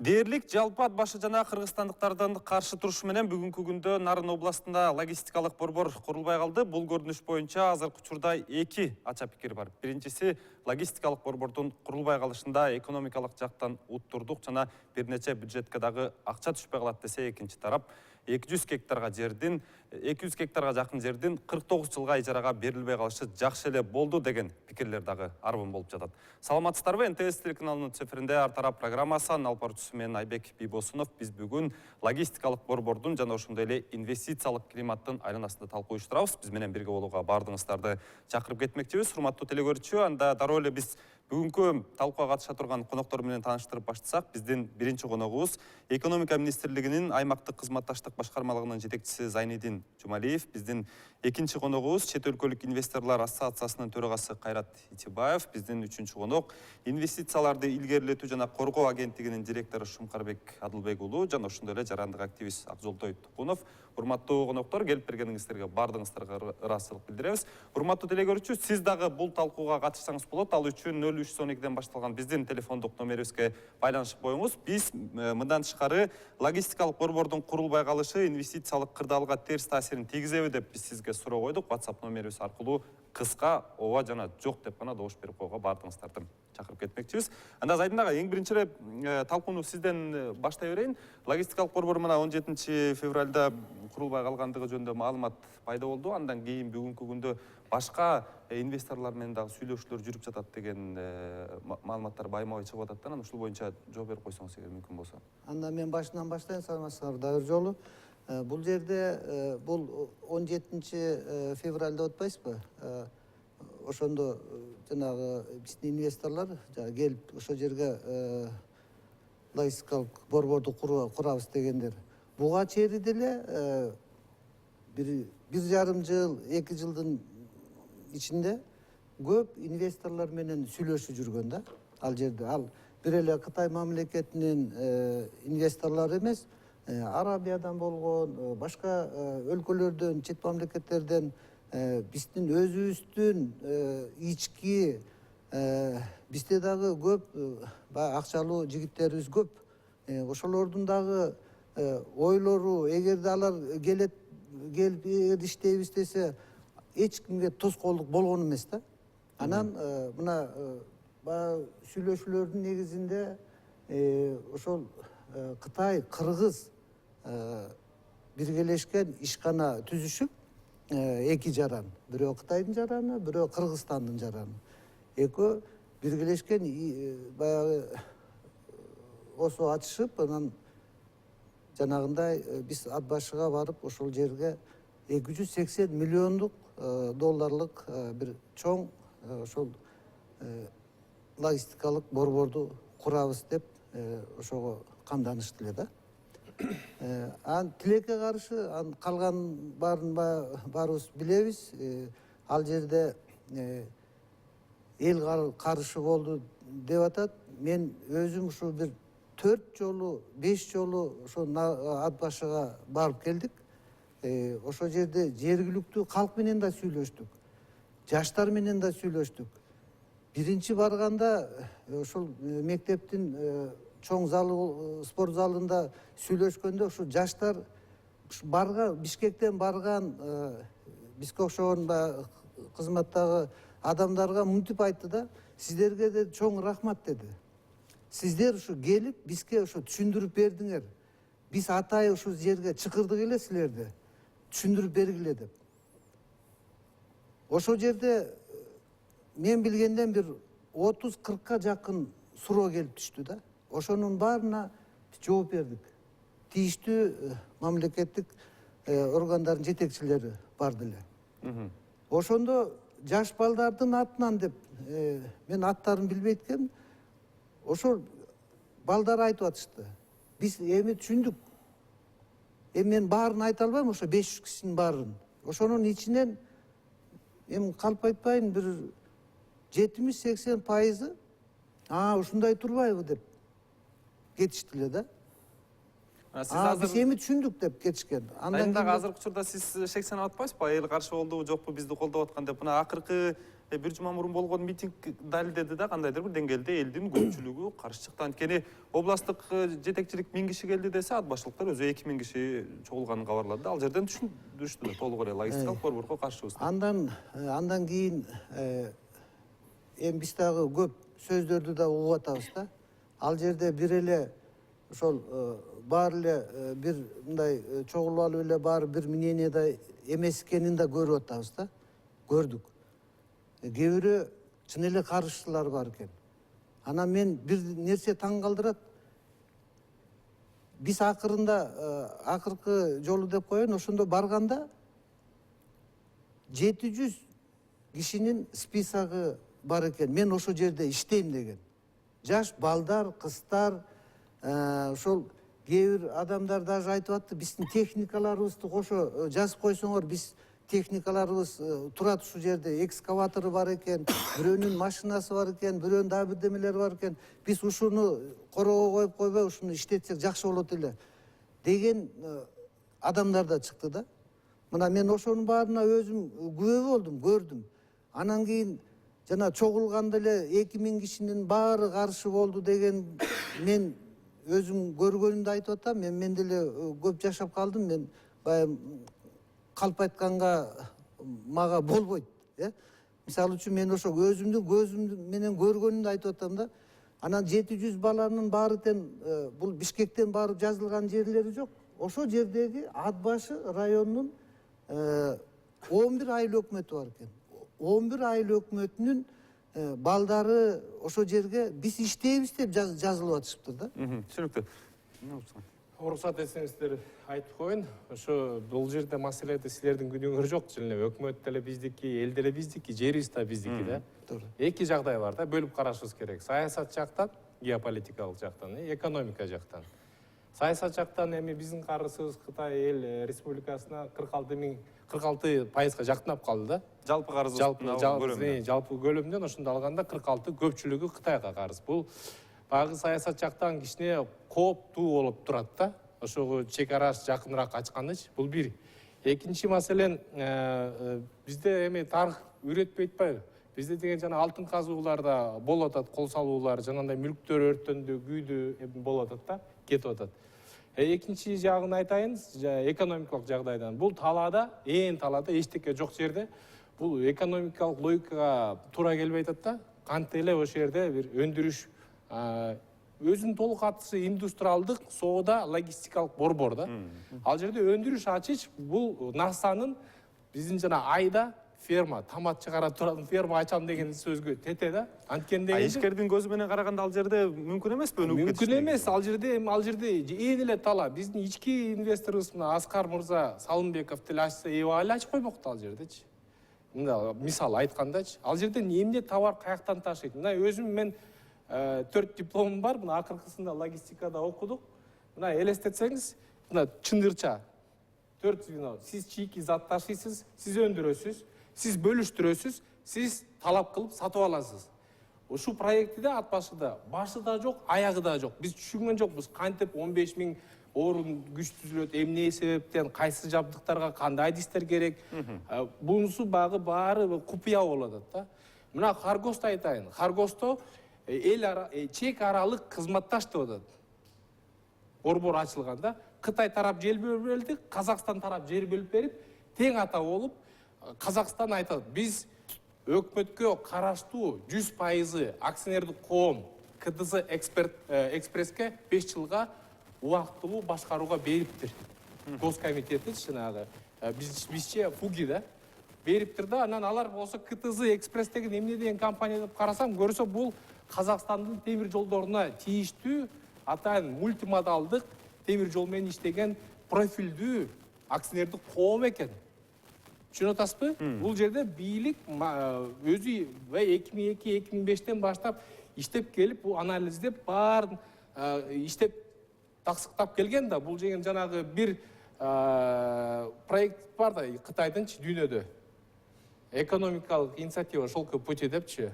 Дээрлик жалпы ат башы жана кыргызстандыктардын каршы турушу менен бүгүнкү күндө Нарын областында логистикалык борбор курулбай калды. Бул көрүнүш боюнча азыркы учурда эки ача пикир бар. Биринчиси логистикалык борбордун курулбай калышында экономикалык жактан уттурдук жана бир нече бюджетке дагы акча түшпөй калат десе, экинчи тарап 200 гектарга жакын жердин 49 жылга ижарага берилбей калышы жакшы эле болду деген пикирлер дагы арбын болуп жатат. Саламатсыздарбы? НТС телеканалынын эфиринде Ар тарап программасы алып баруучусу мен Айбек Бийбосунов. Биз бүгүн логистикалык борбордун жана ошондой эле инвестициялык климаттын айланасында талкуу уюштурабыз. Биз менен бирге болууга баардыгыңыздарды чакырып кетмекчибиз. Урматтуу телекөрүүчү, анда дароо эле биз бүгүнкү талкууга катыша турган коноктор менен тааныштырып баштасак, биздин биринчи коногубуз экономика министрлигинин аймактык кызматташтык башкармалыгынын жетекчиси Зайнидин Жумалиев, биздин экинчи коногубуз чет өлкөлүк инвесторлор ассоциациясынын төрагасы Кайрат Итибаев, биздин үчүнчү конок инвестицияларды илгерилетүү жана коргоо агенттигинин директору Шумкарбек Адылбек уулу жана ошондой эле жарандык активист Акжолтой Тукунов. Урматтуу коноктор, келип бергениңиздерге баардыгыңыздарга ыраазычылык билдиребиз. Урматтуу телекөрүүчү, сиз дагы бул талкууга катышсаңыз болот. Ал үчүн 0312ден башталган биздин телефондук номерибизге байланышып коюңуз. Биз мындан тышкары логистикалык борбордун курулбай калышы инвестициялык кырдаалга терс таасирин тийгизеби деп биз сизге суроо койдук. WhatsApp номерибиз аркылуу кыска ооба жана жок деп гана добуш берип коюуга баардыгыңыздарды чакырып кетмекчибиз. Анда Зайдин ага, эң биринчи эле талкууну сизден баштай берейин. Логистикалык борбор мына 17 февралда курулбай калгандыгы жөнүндө маалымат пайда болду. Андан кийин бүгүнкү күндө башка инвесторлор менен дагы сүйлөшүүлөр жүрүп жатат деген маалыматтар байма-бай чыгып атат. Анан ушул боюнча жооп берип койсоңуз эгер мүмкүн болсо. Анда мен башынан баштайын, саламатсыздарбы дагы бир жолу. Бул жерде бул 17 февралда отпайсызбы? Ошондо жанагы биздин инвесторлор келип ошол жерге логистикалык борборду курабыз дегендер. Буга чейин деле бир жарым жыл, 2 жылдын ичинде көп инвесторлор менен сүйлөшүп жүргөн да. Ал жерде бир эле Кытай мамлекетинин инвесторлору эмес, Арабиядан болгон, башка өлкөлөрдөн, чет мамлекеттерден биздин өзүбүздүн ички бизде дагы көп акчалуу жигиттерибиз көп. Ошолордун дагы ойлору, эгерде алар келип иштейбиз десе, эч кимге тоскоолдук болгон эмес да. Анан мына сүйлөшүүлөрдүн негизинде ошол Кытай, Кыргыз биргелешкен ишкана түзүшүп, эки жаран, бирөө Кытайдын жараны, бирөө Кыргызстандын жараны. Экөө биргелешкен баягы осо ачышып, анан жанагындай биз ат башыга барып ошол жерге 280 миллиондук долларлык бир чоң ошол логистикалык борборду курабыз деп ошого камданышты эле да. Ан тилекке каршы, калган баарын баарыбыз билебиз. Ал жерде эл каршы болду деп атат. Мен өзүм ушу бир 4 жолу, 5 жолу ошо ат башыга барып келдик. Ошол жерде жергиликтүү калк менен да сүйлөштүк. Жаштар менен да сүйлөштүк. Биринчи барганда ошол мектептин чоң залы, спорт залында сүйлөшкөндө ушу жаштар Бишкектен барган бизге окшогон кызматтагы адамдарга мынтип айтты да: сиздерге де чоң рахмат деди. Сиздер ушу келип бизге ушу түшүндүрүп бердиңер. Биз атайы ушул жерге чакырдык эле силерди, түшүндүрүп бергиле деп. Ошол жерде мен билгенден бир 30-40ка жакын суроо келип түштү да. Ошонун баарына жооп бердик. Тийиштүү мамлекеттик органдардын жетекчилери барды эле. Ошондо жаш балдардын атынан деп, мен аттарын билбейт экенмин. Ошол балдар айтып атышты. Биз эми түшүндүк. Мен баарын айта албайм, ошо 500 кишинин баарын. Ошонун ичинен эми калп айтпайын, бир 70-80%, ушундай турбайбы деп кетишти эле да. Биз эми түшүндүк деп кетишкен. Андан дагы азыркы учурда сиз шек санап атпайсызбы? Эл каршы болдубу, жокпу, бизди колдоп аткан деп. Мына акыркы бир жума мурун болгон митинг далилдеди да кандайдыр бир деңгээлде элдин көпчүлүгү каршы чыкты. Анткени областык жетекчилик 1000 киши келди десе, ат башчылыктар өзү 2000 киши чогулганын кабарлады да. Ал жерден түшүндүрүштү да толук эле логистикалык борборго каршыбыз. Андан кийин эми биз дагы көп сөздөрдү да угуп атабыз да. Ал жерде бир эле ошол баары эле бир мындай чогулуп алып эле баары бир мненияда эмес экенин да көрүп атабыз да. Көрдүк. Кээ бирөө чын эле каршылар бар экен. Анан мен бир нерсе таң калтырат. Биз акыркы жолу деп коеюн, ошондо барганда 700 кишинин списогу бар экен. Мен ошол жерде иштейм деген. Жаш балдар, кыздар, ошол кээ бир адамдар даже айтып атты, биздин техникаларыбызды кошо жазып койсоңор, биз техникаларыбыз турат ушул жерде, экскаватору бар экен, бирөөнүн машинасы бар экен, бирөөнүн дагы бирдемелери бар экен. Биз ушуну короого коюп койбой, ушуну иштетсек жакшы болот эле деген адамдар да чыкты да. Мына мен ошонун баарына өзүм күбө болдум, көрдүм. Анан кийин жана чогулганда эле 2000 кишинин баары каршы болду деген мен өзүм көргөнүмдү айтып атам. Мен деле көп жашап калдым. Мен баягы калп айтканга мага болбойт, Мисалы үчүн мен ошо өзүмдүн көзүм менен көргөнүмдү айтып атам да. Анан 700 баланын баары тең бул Бишкектен барып жазылган жерлери жок. Ошол жердеги ат башы районунун 11 айыл өкмөтү бар экен. 11 айыл өкмөтүнүн балдары ошол жерге биз иштейбиз деп жазылып атышыптыр да. Түшүнүктүү. Уруксат этсеңиздер айтып коеюн. Ошо бул жерде маселеде силердин күнөөңөр жок. Жөн эле өкмөт деле биздики, эл деле биздики, жерибиз да биздики да. Туура. Эки жагдай бар да, бөлүп карашыбыз керек. Саясат жактан, геополитикалык жактан, экономика жактан. Саясат жактан эми биздин карызыбыз Кытай эл республикасына 46% жактырап калды да. Жалпы карыз жалпы көлөмдөн ошондо алганда 46 көпчүлүгү Кытайга карыз. Бул багы саясат жактан кичине кооптуу болуп турат да. Ошого чек арасы жакыныраак ачканыч. Бул бир. Экинчи маселен бизде эми тарых үйрөтпөйт атпайбы? Бизде деген жана алтын казууларда болуп атат, кол салуулар, жанагындай мүлктөр өрттөндү, күйдү болуп атат да, кетип атат. Экинчи жагын айтайын, экономикалык жагдайдан. Бул талаада, талаада эчтеке жок жерде бул экономикалык логикага туура келбей атат да. Кантип эле ошол жерде бир өндүрүш өзүнүн толук аты индустриалдык соода логистикалык борбор да. Ал жерде өндүрүш ачыш бул НАСАнын биздин жана айда ферма, томат чыгара турган ферма ачам деген сөзгө тете да. Анткени деген ишкердин көзү менен караганда ал жерде мүмкүн эмеспи? Мүмкүн эмес. Ал жерде эң эле тала. Биздин ички инвесторубуз мына Аскар мырза Салымбеков деле ачса, эбай ачып коймок да ал жердечи. Мында мисал айткандачы. Ал жерден эмне товар каяктан ташыйт? Мына өзүм мен 4 дипломум бар. Мына акыркысында логистикада окудук. Мына элестетсеңиз, мына чындырча 4 звено. Сиз чийки зат ташыйсыз, сиз өндүрөсүз, сиз бөлүштүрөсүз, сиз талап кылып сатып аласыз. Ушул проектиде ат башыда башы да жок, аягы да жок. Биз түшүнгөн жокпуз кантип 15 000 орун күч түзүлөт, эмне себептен, кайсы жабдыктарга кандай адистер керек. Бунусу баары купуя болуп атат да. Мына Харгосту айтайын. Харгосто чек аралык кызматташ деп атат. Борбор ачылганда Кытай тарап жер бөлүп берди, Казакстан тарап жер бөлүп берип, тең ата болуп, Казакстан айтат, биз өкмөткө караштуу 100% акционердик коом КТЗ экспресске 5 жылга убактылуу башкарууга бериптир. Госкомитети жанагы бизче ФУГИ да бериптир да. Анан алар болсо КТЗ экспресс деген эмне деген компания деп карасам, көрсө бул Казакстандын темир жолдоруна тийиштүү атайын мультимодалдык темир жол менен иштеген профилдүү акционердик коом экен. Түшүнүп атасызбы? Бул жерде бийлик өзү 2002-2005тен баштап иштеп келип, бул анализдеп, баарын иштеп таксыктап келген да. Бул деген жанагы бир проект бар да Кытайдынчы дүйнөдө. Экономикалык инициатива шелковый пути депчи.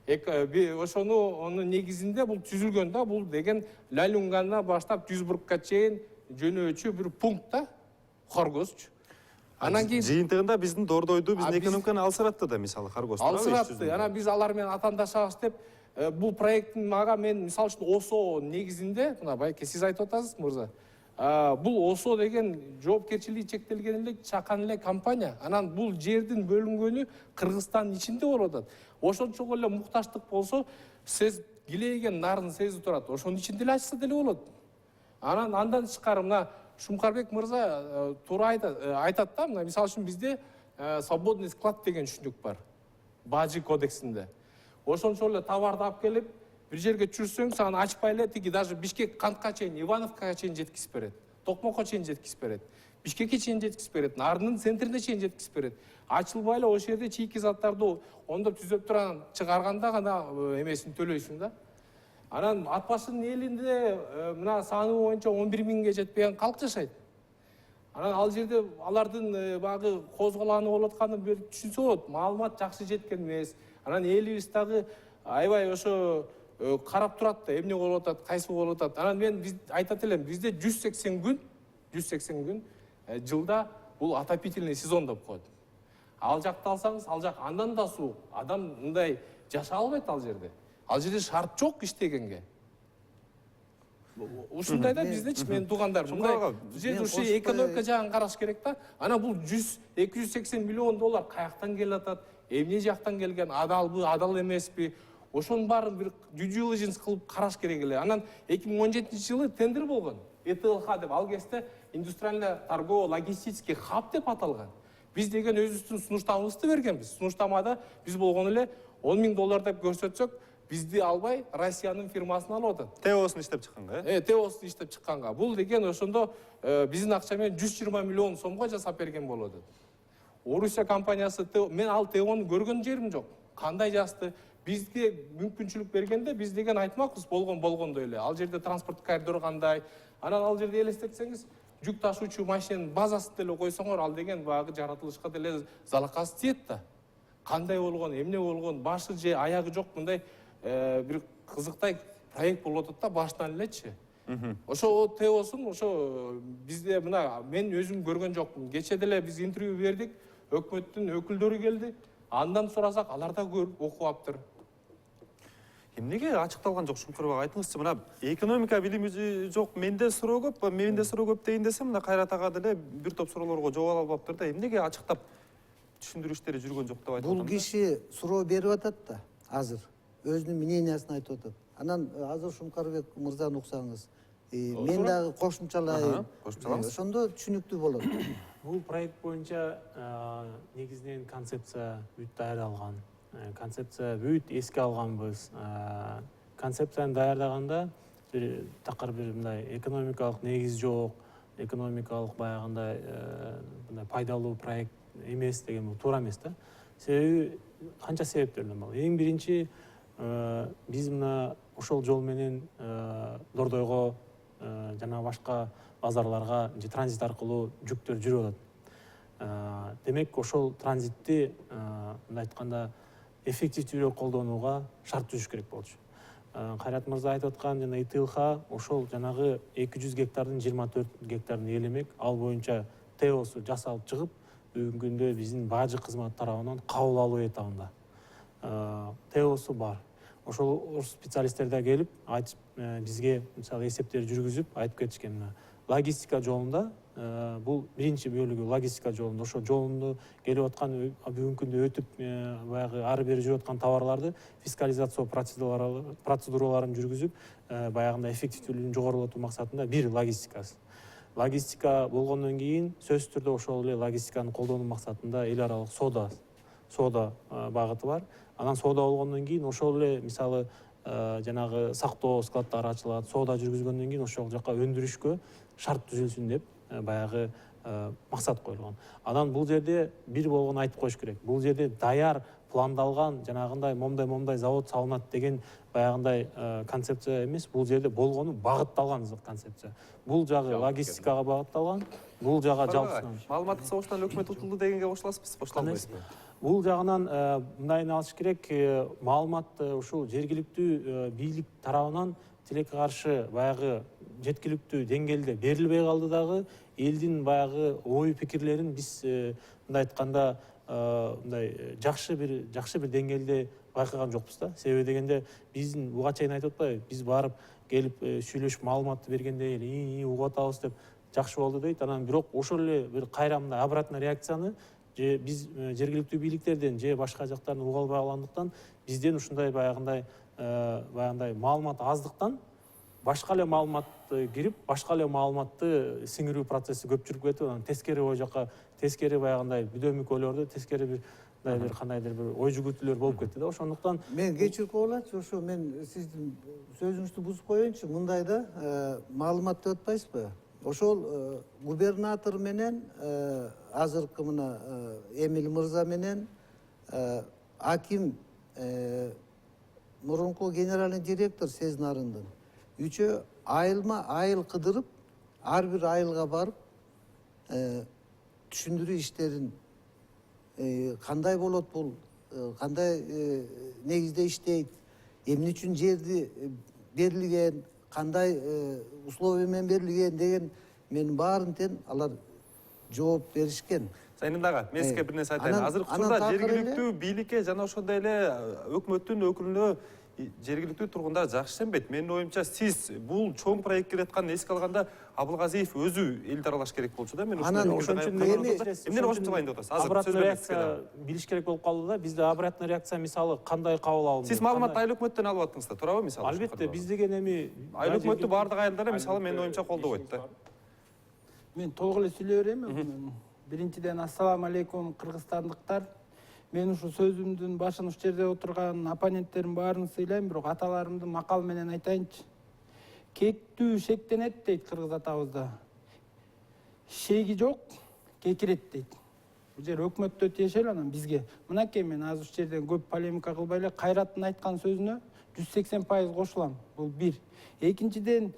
Ошонун негизинде бул түзүлгөн да. Бул деген Лалюнгандан баштап Дюйсбургка чейин жөнөөчү бир пункт да. Хоргосчу. Анан кийин жыйынтыгында биздин Дордойду биздин биз- экономиканы алсыратты да мисалы Каргоз. алсыратты. Анан биз алар менен атаандашабыз деп бул проекттин мага мен мисалы үчүн ОСО негизинде мына байке сиз айтып атасыз мырза. Бул ОСО деген жоопкерчилиги чектелген эле чакан эле компания. Анан бул жердин бөлүнгөнү Кыргызстандын ичинде болуп атат. Ошончо эле мукташтык болсо, сез килейген нарын сезип турат. Ошонун ичинде эле ачса деле болот. Анан андан тышкары мына Шумкарбек мырза туура айтат да, мына мисалы үчүн бизде свободный склад деген түшүнүк бар. Бажы кодексинде. Ошончо эле товарды алып келип, бир жерге чүрсөң, сага ачпай эле тиги даже Бишкек кантка чейин, Ивановкага чейин жеткизип берет. Токмокко чейин жеткизип берет. Бишкекке чейин жеткизип берет. Нарынын центрине чейин жеткизип берет. Ачылбай эле ошол жерде чийки заттарды ондоп түзөп туран чыгарганда гана эмесин төлөйсүң да. Анан ат башынын элинде мына саны боюнча 11 миңге жетпеген калк жашайт. Анан ал жерде алардын багы козголаны болуп атканын бир түшүнсө болот. Маалымат жакшы жеткен эмес. Анан элибиз дагы аябай ошо карап турат да, эмне болуп атат, кайсы болуп атат. Анан мен айтат элем, бизде 180 күн жылда бул отопительный сезон деп коет. Ал жакты алсаңыз, ал жак андан да суук. Адам мындай жашай албайт ал жерде. Ал жерде шарт жок иштегенге. Ушундай да биздечи менин туугандар мындай жерде ушу экономика жагын караш керек да. Анан бул 280 миллион доллар каяктан келип атат? Эмне жактан келген? Адалбы, адал эмеспи? Ошонун баарын бир due diligence кылып караш керек эле. Анан 2017-жылы тендер болгон. ЭТЛХ деп ал кезде индустриально торгово логистический хаб деп аталган. Биз деген өзүбүздүн сунуштамабызды бергенбиз. Сунуштамада биз болгон эле 10 миң доллар деп көрсөтсөк, бизди албай Россиянын фирмасын алып атат. ТОсун иштеп чыкканга, ТОсун иштеп чыкканга. Бул деген ошондо биздин акча менен 120 миллион сомго жасап берген болот. Орусия компаниясы, мен ал ТОну көргөн жерим жок. Кандай жазды? Бизге мүмкүнчүлүк бергенде биз деген айтмакпыз болгондой эле. Ал жерде транспорт коридору кандай? Анан ал жерде элестетсеңиз, жүк ташуучу машинанын базасын деле койсоңор, ал деген багы жаратылышка деле залакасы тиет да. Кандай болгон, эмне болгон, башы же аягы жок мындай бир кызыктай проект болуп атат да башынан элечи. Ошо ТОсун ошо бизде мына мен өзүм көргөн жокмун. Кече деле биз интервью бердик, өкмөттүн өкүлдөрү келди. Андан сурасак, алар да көрүп окуп аптыр. Эмнеге ачыкталган жок Шумкарбек, айтыңызчы, мына экономика билими жок, менде суроо көп дейин десем, мына Кайрат ага деле бир топ суроолорго жооп ала албаптыр да, эмнеге ачыктап түшүндүрүштөрү жүргөн жок деп айтып атам. Бул киши суроо берип атат да, азыр өзүнүн мнениясын айтып атат. Анан азыр Шумкарбек мырзаны уксаңыз, мен дагы кошумчалайын. Ошондо түшүнүктүү болот. Бул проект боюнча негизинен концепция бүт даярдалган. Концепция бүт эске алганбыз. Концепцияны даярдаганда такыр бир мындай экономикалык негиз жок, экономикалык баягындай мындай пайдалуу проект эмес деген бул туура эмес да. Себеби канча себептерден бар. Эң биринчи биз мына ошол жол менен Дордойго жана башка базарларга же транзит аркылуу жүктөр жүрүп атат. Демек ошол транзитти мындай айтканда эффективдүүрөөк колдонууга шарт түзүш керек болчу. Кайрат мырза айтып аткан жана ИТЛХ ошол жанагы 200 гектардын 24 гектарын ээлемек, ал боюнча ТОсу жасалып чыгып, бүгүнкү күндө биздин бажы кызмат тарабынан кабыл алуу этабында. ТОсу бар. Ошол специалисттер да келип, айтып бизге мисалы эсептер жүргүзүп айтып кетишкен. Логистика жолунда бул биринчи бөлүгү логистика жолунда, ошо жолунду келип аткан бүгүнкү күндө өтүп баягы ары бери жүрүп аткан товарларды фискализация процедураларын жүргүзүп, баягындай эффективдүүлүгүн жогорулатуу максатында бир логистикасы. Логистика болгондон кийин сөзсүз түрдө ошол эле логистиканы колдонуу максатында эл аралык соода багыты бар. Анан соода болгондон кийин ошол эле мисалы жанагы сактоо складдары ачылат, соода жүргүзгөндөн кийин ошол жака өндүрүшкө шарт түзүлсүн деп баягы максат коюлган. Анан бул жерде бир болгону айтып коюш керек. Бул жерде даяр пландалган жанагындай момдай завод салынат деген баягындай концепция эмес. Бул жерде болгону багытталган концепция. Бул жагы логистикага багытталган, бул жагы жалпысынан. Маалыматтык согуштан өкмөт утулду дегенге кошуласызбы? Кошула албайсызбы? Бул жагынан мындайын алыш керек, маалымат ушул жергиликтүү бийлик тарабынан тилекке каршы баягы жеткиликтүү деңгээлде берилбей калды дагы элдин баягы ой пикирлерин биз мындай айтканда мындай жакшы бир деңгээлде байкаган жокпуз да. Себеби дегенде биздин буга чейин айтып атпайбы, биз барып келип сүйлөшүп маалыматты бергенде эле угуп атабыз деп жакшы болду дейт. Анан бирок ошол эле бир кайра мындай обратный реакцияны же биз жергиликтүү бийликтерден же башка жактардан уга албай калгандыктан бизден ушундай баягындай маалымат аздыктан башка эле маалыматты кирип, башка эле маалыматты сиңирүү процесси көп жүрүп кетип, анан тескери ой жака, тескери баягындай бүдөмүкөлөрдө тескери бир кандайдыр бир ой жүгүртүүлөр болуп кетти да. Ошондуктан мен кечирип болачы, ошо мен сиздин сөзүңүздү бузуп коеюнчу. Мындай да маалымат деп атпайсызбы? Ошол губернатор менен азыркы мына Эмиль мырза менен аким мурунку генеральный директор СЭЗ Нарындын үчөө айылма айыл кыдырып, ар бир айылга барып түшүндүрүү иштерин кандай болот бул, кандай негизде иштейт, эмне үчүн жерди берилген, кандай условия менен берилген деген менин баарын тең алар жооп беришкен. Сайын дагы, мен сизге бир нерсе айтайын. Азыркы учурда жергиликтүү бийликке жана ошондой эле өкмөттүн өкүлүнө жергиликтүү тургундар жакшы ишенбейт. Менин оюмча, сиз бул чоң проект келатканын эске алганда Абылгазиев өзү элди аралаш керек болчу да. Мен ошон үчүн эмне кошуп чыгайын деп атасыз? Обратный реакция билиш керек болуп калды да. Бизде обратный реакция мисалы кандай кабыл алынды? Сиз маалыматты айыл өкмөттөн алып аттыңыз да, туурабы мисалы? Албетте, биз деген эми айыл өкмөттү баардык айылдар мисалы менин оюмча колдобойт да. Мен толук эле сүйлөй берейинби? Биринчиден ассаламу алейкум кыргызстандыктар. Мен ушу сөзүмдүн башын ушул жерде отурган оппоненттердин баарын сыйлайм, бирок аталарымдын макалы менен айтайынчы. Кектүү шектенет дейт кыргыз атабызда. Шеги жок, кекирет дейт. Бул жер өкмөттө тиешелүү, анан бизге. Мынакей мен азыр ушул жерден көп полемика кылбай эле Кайраттын айткан сөзүнө 180% кошулам. Бул бир. Экинчиден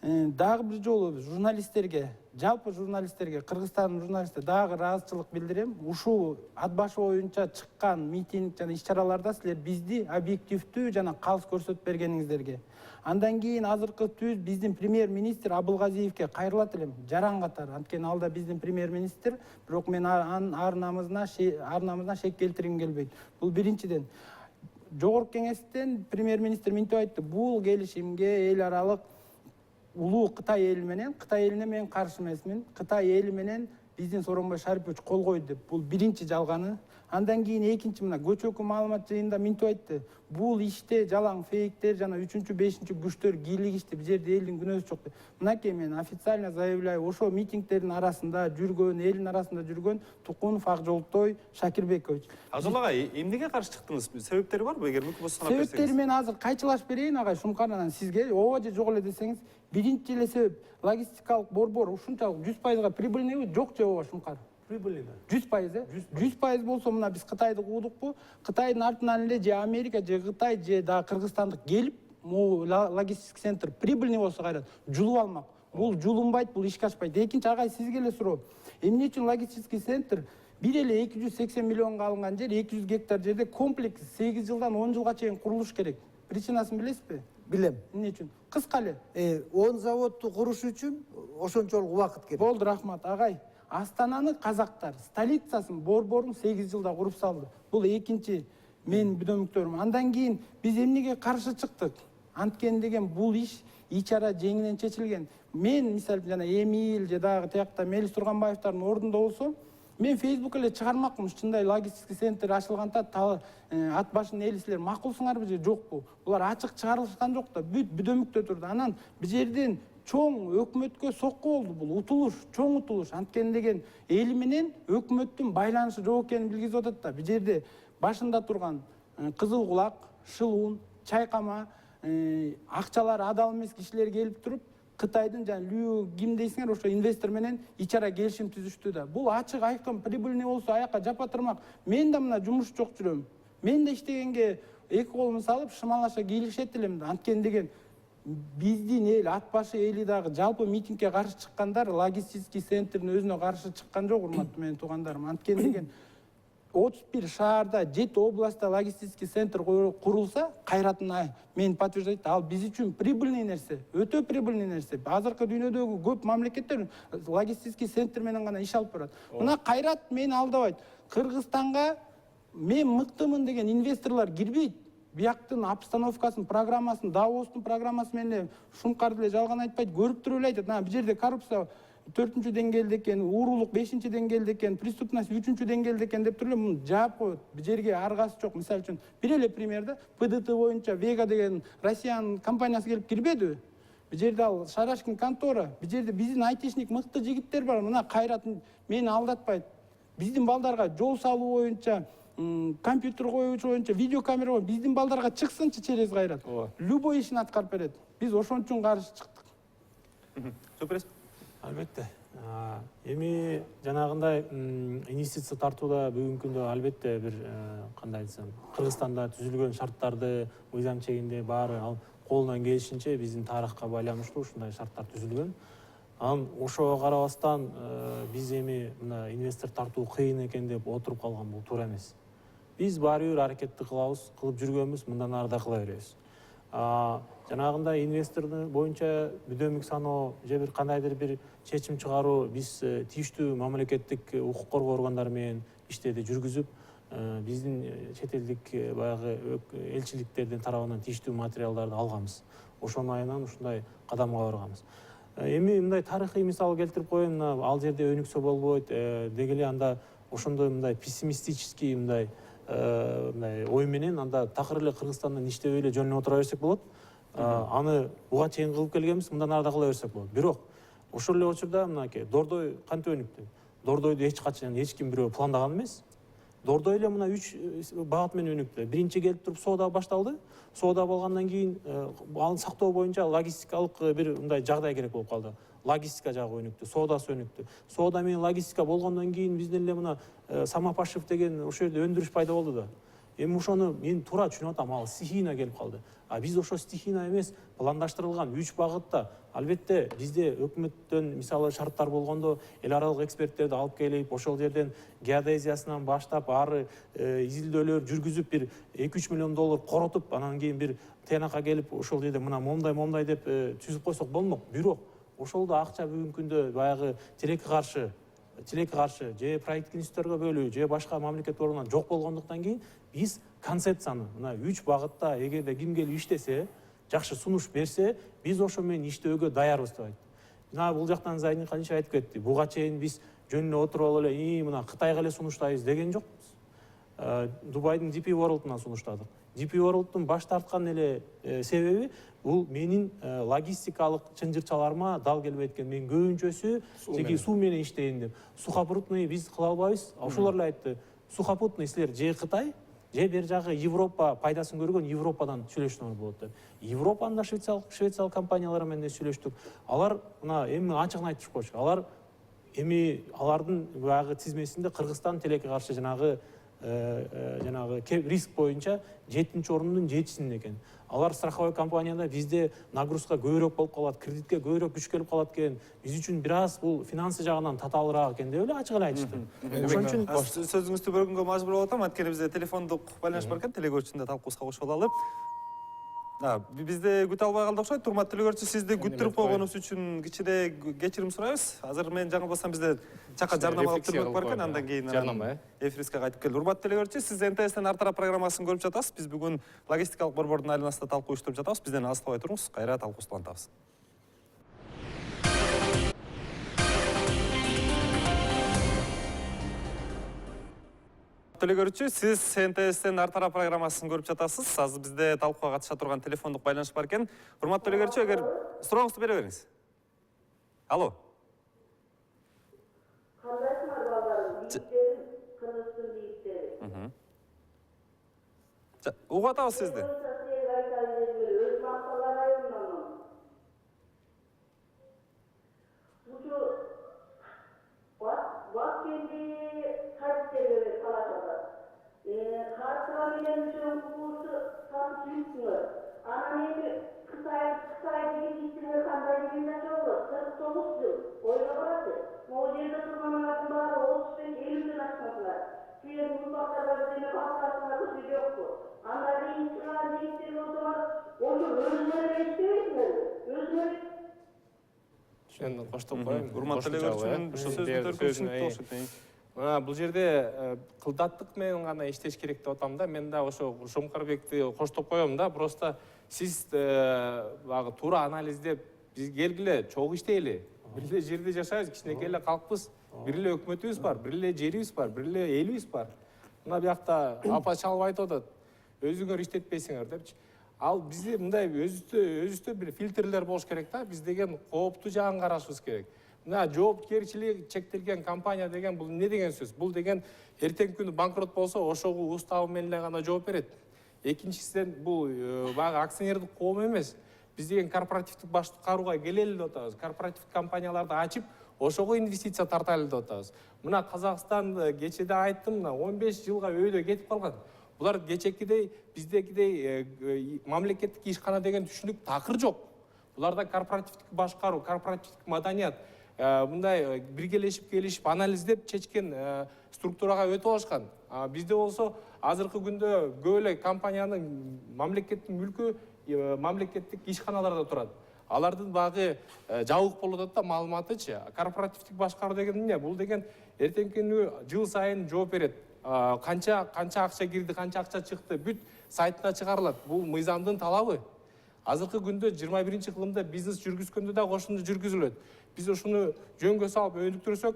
дагы бир жолу журналисттерге, жалпы журналисттерге, Кыргызстандын журналисттери дагы ыраазычылык билдирем. Ушул ат башы боюнча чыккан митинг жана иш-чараларда силер бизди объективдүү жана калыс көрсөтүп бергениңиздерге. Андан кийин азыркы түз биздин премьер-министр Абылгазиевке кайрылат элем, жаран катары. Анткени ал да биздин премьер-министр, бирок мен ар намызына шек келтиргим келбейт. Бул биринчиден. Жогорку кеңештен премьер-министр мынтип айтты: бул келишимге эл аралык улуу Кытай эли менен, Кытай элине мен каршы эмесмин. Кытай эли менен биздин Сооронбай Шарипович кол койду деп. Бул биринчи жалганы. Андан кийин экинчи мына көчөкү маалымат жыйынында мынтип айтты: бул иште жалаң фейктер жана 3-5 күчтөр кийлигишти, бул жерде элдин күнөөсү жок деп. Мынакей мен официально заявляю, ошо митингтердин арасында жүргөн, элдин арасында жүргөн Тукунов Акжолтой Шакирбекович. Акжол агай, эмнеге каршы чыктыңыз? Себептери барбы? Эгер мүмкүн болсо санап берсеңиз. Себептери мен азыр кайчылаш берейин агай, Шумкаранан сизге. Ооба же жок эле десеңиз, биринчи эле себеп логистикалык борбор ушунчалык 100%га прибыльныйбы, жок же ооба Шумкар. Прибыльный да. 100%, 100% болсо мына биз Кытайды куудукпу? Кытайдын артынан эле же Америка, же Кытай, же дагы Кыргызстандык келип, могу логистик центр прибыльный болсо кайра жулуп алмак. Бул жулунбайт, бул ишке ашпайт. Экинчи агай сизге эле суроо. Эмне үчүн логистический центр бир эле 280 миллионго алынган жер, 200 гектар жерде комплекс 8 жылдан 10 жылга чейин курулуш керек. Причинасын билесизби? Билем. Эмне үчүн? Кыска эле. 10 заводду куруш үчүн ошончолук убакыт керек. Болду, рахмат агай. Астананы казактар, столицасын, борборун 8 жылда куруп салды. Бул экинчи менин бүдөмүктөрүм. Андан кийин биз эмнеге каршы чыктык? Анткени деген бул иш ичара жеңинен чечилген. Мен мисалы жана Эмиль же дагы тиякта Мелис Турганбаевдардын ордунда болсом, мен Facebook эле чыгармакмын. Ушундай логистик центр ачылганда ат башынын эли силер макулсуңарбы же жокпу? Булар ачык чыгарылышкан жок да, бүт бүдөмүктө турду. Анан бул жерден чоң өкмөткө сокку болду, бул утулуш, чоң утулуш. Анткени деген эли менен өкмөттүн байланышы жок экенин билгизип атат да. Бул жерде башында турган Кызыл Кулак, Шылуун, Чайкама, акчалары адал эмес кишилер келип туруп, Кытайдын жана Лю ким дейсиңер, ошо инвестор менен ичара келишим түзүштү да. Бул ачык айкын прибыльный болсо аяка жапа турмак. Мен да мына жумуш жок жүрөм. Мен да иштегенге эки колумду салып шымалаша кийлишет элем да. Анткени деген биздин эл, ат башы эли дагы жалпы митингге каршы чыккандар логистический центрдин өзүнө каршы чыккан жок, урматтуу менин туугандарым. Анткени деген 31 шаарда 7 областта логистический центр курулса, кайратына мен подтверждать, ал биз үчүн прибыльный нерсе, өтө прибыльный нерсе. Азыркы дүйнөдөгү көп мамлекеттер логистический центр менен гана иш алып барат. Мына кайрат мени алдабайт. Кыргызстанга мен мыктымын деген инвесторлор кирбейт. Бияктын обстановкасын, программасын, Давостун программасы менен Шумкарды эле жалган айтпайт, көрүп туруп эле айтат. Бул жерде коррупция 4-чү деңгээлде экен, уурулук 5-чи деңгээлде экен, преступность 3-чү деңгээлде экен деп туруп эле муну жаап коет. Бул жерге аргасы жок. Мисалы үчүн бир эле примерде ПДТ боюнча Вега деген Россиянын компаниясы келип кирбедиби? Бул жерде ал Шарашкин контора, бул жерде биздин айтишник мыкты жигиттер бар. Мына кайрат мени алдатпайт. Биздин балдарга жол салуу боюнча, компьютер коюучу боюнча, видеокамера боюнча биздин балдарга чыксынчы через кайрат. Любой ишин аткарып берет. Биз ошон үчүн каршы чыктык. Сөпүрөсүз? Албетте. Эми жанагындай инвестиция тартууда бүгүнкү күндө албетте бир кандай десем, Кыргызстанда түзүлгөн шарттарды мыйзам чегинде баары ал колунан келишинче биздин тарыхка байланыштуу ушундай шарттар түзүлгөн. Анан ошого карабастан биз эми мына инвестор тартуу кыйын экен деп отуруп калган бул туура эмес. Биз баары бир аракетти кылабыз, кылып жүргөнбүз, мындан ары да кыла беребиз. Жанагындай инвесторду боюнча бүдөмүк саноо же бир кандайдыр бир чечим чыгаруу биз тийиштүү мамлекеттик укук коргоо органдары менен иштерди жүргүзүп, биздин чет элдик баягы элчиликтердин тарабынан тийиштүү материалдарды алганбыз. Ошонун айынан ушундай кадамга барганбыз. Эми мындай тарыхый мисал келтирип коеюн, ал жерде өнүксө болбойт деги эле анда ошондой мындай пессимистический мындай ой менен анда такыр эле Кыргызстандан иштебей эле жөнүнө отура берсек болот. Аны буга чейин кылып келгенбиз, мындан ары да кыла берсек болот. Бирок ошол эле учурда мынакей Дордой кантип өнүктү? Дордойду эч качан эч ким бирөө пландаган эмес. Дордой эле мына 3 багыт менен өнүктү. Биринчи келип туруп соода башталды. Соода болгондон кийин аны сактоо боюнча логистикалык бир мындай жагдай керек болуп калды. Логистика жагы өнүктү, соодасы өнүктү. Соода менен логистика болгондон кийин биздин эле мына Самопашев деген ошол жерде өндүрүш пайда болду да. Эми ошону мен туура түшүнүп атам, ал стихийно келип калды. Биз ошо стихийно эмес, пландаштырылган 3 багытта. Албетте бизде өкмөттөн мисалы шарттар болгондо эл аралык эксперттерди алып келип, ошол жерден геодезиясынан баштап ары изилдөөлөр жүргүзүп бир 2-3 миллион доллар коротуп, анан кийин бир тыянакка келип ошол жерде мына момдай деп түзүп койсок болмок. Бирок ошол да акча бүгүнкү күндө баягы тилекке каршы же проекттик институттарга бөлүү же башка мамлекет органдарынан жок болгондуктан кийин биз концепцияны мына 3 багытта эгерде ким келип иштесе, жакшы сунуш берсе, биз ошо менен иштөөгө даярбыз деп айтты. Мына бул жактан Зайдин Калинчев айтып кетти. Буга чейин биз жөнүнө отуруп эле мына Кытайга эле сунуштайбыз деген жокпуз. Дубайдын DP World'унан сунуштадык. DP World'ун баш тарткан эле себеби бул менин логистикалык чынжырчаларыма дал келбейт экен. Мен көбүнчөсү жеке суу менен иштейин деп. Сухопутный биз кыла албайбыз. Ошолор эле айтты. Сухопутный силер же Кытай, же бер жагы Европа пайдасын көргөн Европадан сүйлөшүңөр болот деп. Европанын да швециялык компаниялар менен сүйлөштүк. Алар мына эми ачыгын айтып чыкпочу. Алар эми алардын баягы тизмесинде Кыргызстан тилекке каршы жанагы риск боюнча 7-ордун 7-синде экен. Алар страховой компанияда бизде нагрузка көбүрөөк болуп калат, кредитке көбүрөөк күч келип калат экен. Биз үчүн бир аз бул финансы жагынан татаалыраак экен деп эле ачык эле айтышты. Ошон үчүн Сөзүңүздү бөлгөнгө мажбур болуп атам. Анткени бизде телефондук байланыш бар экен, телегөрчүндө талкуубузга кошуп алалы. Бизде күтө албай калдык окшойт. Урматтуу телегөрчү, сизди күттүрүп койгонубуз үчүн кичине кечирим сурайбыз. Азыр мен жаңылбасам бизде чакка жарнамалык түрмөк бар экен, андан кийин эфирибизге кайтып келди. Урматтуу телегөрчү, сиз НТСтен ар тарап программасын көрүп жатасыз. Биз бүгүн логистикалык борбордун айланасында талкуу уюштуруп жатабыз. Бизден алыстабай туруңуз, кайра талкуубузду улантабыз. Телегөрчү, сиз НТСтен ар тарап программасын көрүп жатасыз. Азыр бизде талкууга катыша турган телефондук байланыш бар экен. Урматтуу телегөрчү, эгер сурооңузду бере бериңиз. Алло. Кандайсыңар балдарым? Бийиктерим, Кыргыздын бийиктери. Угуп атабыз сизди. Өз макталар айымманмын. Бучу бак кенди кайткелер талашады. Картыга менен үчөн курсы сатып жүрүпсүңөр. Анан эми Кытай деген иштиңер кандай дегенде жолу 49 жыл ойлоп барасыз. Могу жерде турганлардын баары 35-50 жыл ашмасыңар. Suyun mutfaklarda böyle baskısına kızı yoktu. Anlar neyin çıkan neyitleri o zaman onu özleri istemeyiz. Özleri Ошондо коштоп коеюн. урматтуу эле көрүүчүмүн сөзүңүздөргө түшүнүктүү болушту. Бул жерде кылдаттык менен гана иштеш керек деп атам да. Мен да ошо Шомкарбекти коштоп коем да. Просто сиз багы туура анализдеп биз келгиле чогуу иштейли. Бир эле жерде жашайбыз, кичинекей эле калкпыз. Бир эле өкмөтүбүз бар, бир эле жерибиз бар, бир эле элибиз бар. Мына биякта апа чалып айтып атат. Өзүңөр иштетпейсиңер депчи. Ал бизде мындай өзүбүздө бир фильтрлер болуш керек да. Биз деген кооптуу жагын карашыбыз керек. Мына жоопкерчилиги чектелген компания деген бул эмне деген сөз? Бул деген эртеңки күнү банкрот болсо ошого уставы менен эле гана жооп берет. Экинчисинен бул баягы акционердик коом эмес. Биз деген корпоративдик башкарууга келели деп атабыз. Корпоративдик компанияларды ачып, ошого инвестиция тарталы деп атабыз. Мына Казакстан кечеде айттым, мына 15 жылга өйдө кетип калган. Булар кечекидей, биздегидей мамлекеттик ишкана деген түшүнүк такыр жок. Буларда корпоративдик башкаруу, корпоративдик маданият мындай биргелешип келишип анализдеп чечкен структурага өтүп алышкан. Бизде болсо азыркы күндө көп эле компаниянын мамлекеттин мүлкү мамлекеттик ишканаларда турат. Алардын багы жабык болуп атат да маалыматычы. Корпоративдик башкаруу деген эмне? Бул деген эртеңки күнү жыл сайын жооп берет. Канча акча кирди, канча акча чыкты, бүт сайтына чыгарылат. Бул мыйзамдын талабы. Азыркы күндө 21-кылымда бизнес жүргүзгөндө да ошондо жүргүзүлөт. Биз ошону жөнгө салып өнүктүрсөк,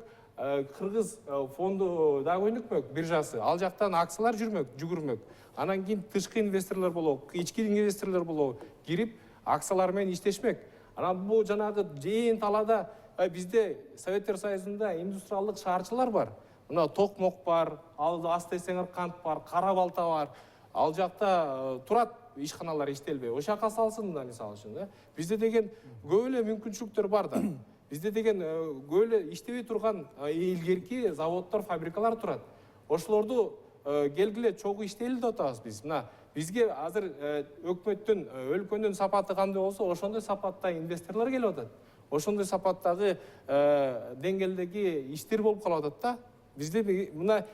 кыргыз фонду да өнүкмөк, биржасы. Ал жактан акциялар жүгүрмөк. Анан кийин тышкы инвесторлор болобу, ички инвесторлор болобу кирип, акциялар менен иштешмек. Анан бул жанагы жээн талаада бизде Советтер Союзунда индустриалдык шаарчылар бар. Мына Токмок бар, ал Астесеңер кант бар, Кара Балта бар. Ал жакта турат ишканалар иштелбей. Ошол жака салсын да мисалы үчүн, да. Бизде деген көп эле мүмкүнчүлүктөр бар да. Бизде деген көп эле иштебей турган илгерки заводдор, фабрикалар турат. Ошолорду келгиле чогуу иштейли деп атабыз биз. Мына бизге азыр өкмөттүн, өлкөнүн сапаты кандай болсо, ошондой сапатта инвесторлор келип атат. Ошондой сапаттагы деңгээлдеги иштер болуп калып атат да. Бизде мына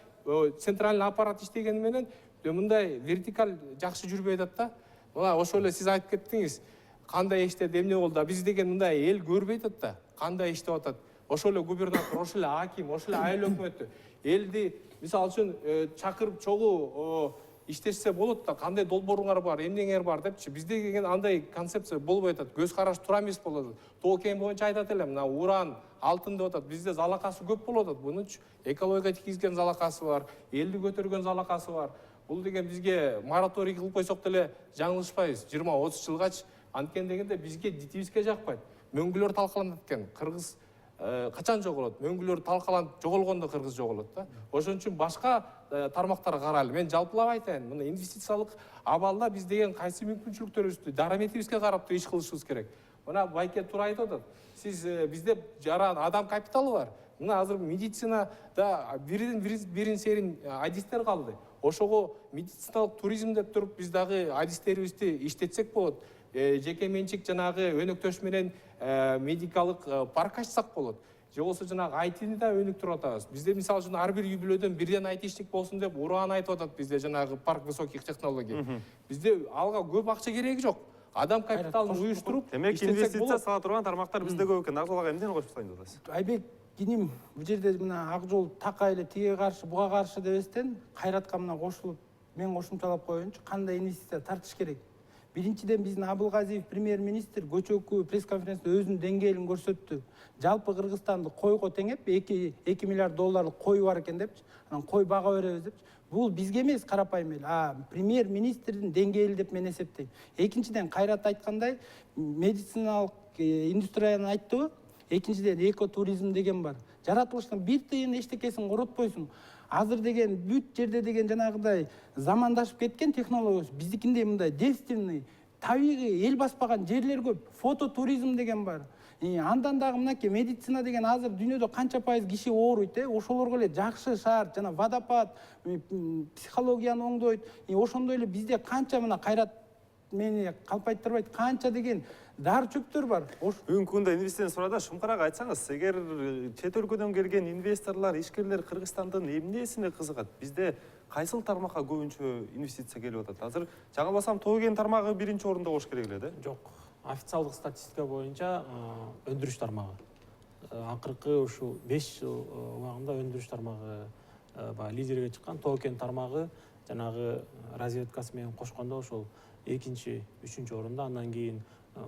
центральный аппарат иштегени менен мындай вертикаль жакшы жүрбөй атат да. Мына ошол эле сиз айтып кеттиңиз. Кандай иштеди, эмне болду? Биз деген мындай эл көрбөй атат да. Кандай иштеп атат? Ошол эле губернатор, ошол эле аким, ошол эле айыл өкмөтү элди мисалы үчүн чакырып чогуу иштешсе болот да. Кандай долбооруңар бар, эмнеңер бар депчи. Бизде деген андай концепция болбой атат. Көз караш туура эмес болот. Тоо кен боюнча айтат эле, мына уран, алтын деп атат. Бизде залакасы көп болуп атат. Бунучу экологияга тийгизген залакасы бар, элди көтөргөн залакасы бар. Бул деген бизге мораторий кылып койсок деле жаңылышпайбыз. 20-30 жылгачы анткени дегенде бизге дитибизге жакпайт. Мөңгүлөр талкаланат экен. Кыргыз качан жоголот? Мөңгүлөр талкаланып жоголгондо кыргыз жоголот да. Ошон үчүн башка тармактарга карайлы. Мен жалпылап айтайын. Мына инвестициялык абалда биз деген кайсы мүмкүнчүлүктөрүбүздү, дараметибизге карап иш кылышыбыз керек. Мына Байке туура айтып атат. Сиз бизде жаран адам капиталы бар. Мына азыр медицинада бирин серин адистер калды. Ошого медициналык туризм деп туруп биз дагы адистерибизди иштетсек болот. Жеке менчик жанагы өнөктөш менен медикалык парк ачсак болот. Же болсо жанагы айтини да өнүктүрүп атабыз. Бизде мисалы үчүн ар бир үй бүлөдөн бирден айтиштик болсун деп уран айтып атат бизде жанагы парк высоких технологий. Бизде алга көп акча кереги жок. Адам капиталын уюштуруп, демек инвестиция сала турган тармактар бизде көп экен. Ага эмнени кошуп салайын деп атасыз? Айбек киним бул жерде мына ак жол така эле тиге каршы буга каршы дебестен кайратка мына кошулуп мен кошумчалап коеюнчу кандай инвестиция тартыш керек. Биринчиден биздин Абылгазиев премьер-министр көчөкү пресс-конференцияда өзүнүн деңгээлин көрсөттү. Жалпы Кыргызстанды койго теңеп 2 миллиард долларлык кой бар экен депчи. Анан кой бага беребиз депчи. Бул бизге эмес карапайым эле, премьер-министрдин деңгээли деп мен эсептейм. Экинчиден Кайрат айткандай медициналык индустрияны айттыбы? Экинчиден экотуризм деген бар. Жаратылыштын бир тыйын эчтекесин коротпойсуң. Азыр деген бүт жерде деген жанагыдай замандашып кеткен технология. Биздикинде мындай девственный, табигый эл баспаган жерлер көп. Фототуризм деген бар. Андан дагы мынакей медицина деген азыр дүйнөдө канча пайыз киши ооруйт, ошолорго эле жакшы шаар, жана водопад, психологияны оңдойт. Ошондой эле бизде канча мына Кайрат мени калпайттырбайт, канча деген дары чөптөр бар. Бүгүнкү күндө инвестицияны суурада шумкараак айтсаңыз, эгер чет өлкөдөн келген инвесторлар, ишкерлер Кыргызстандын эмнесине кызыгат? Бизде кайсыл тармакка көбүнчө инвестиция келип атат? Азыр жаңылбасам тоо кен тармагы биринчи орунда болуш керек эле, да? Жок, официалдык статистика боюнча өндүрүш тармагы. Акыркы ушул 5 жыл убагында өндүрүш тармагы лидерге чыккан. Тоо кен тармагы жанагы разведкасы менен кошкондо ошол экинчи, үчүнчү орунда, андан кийин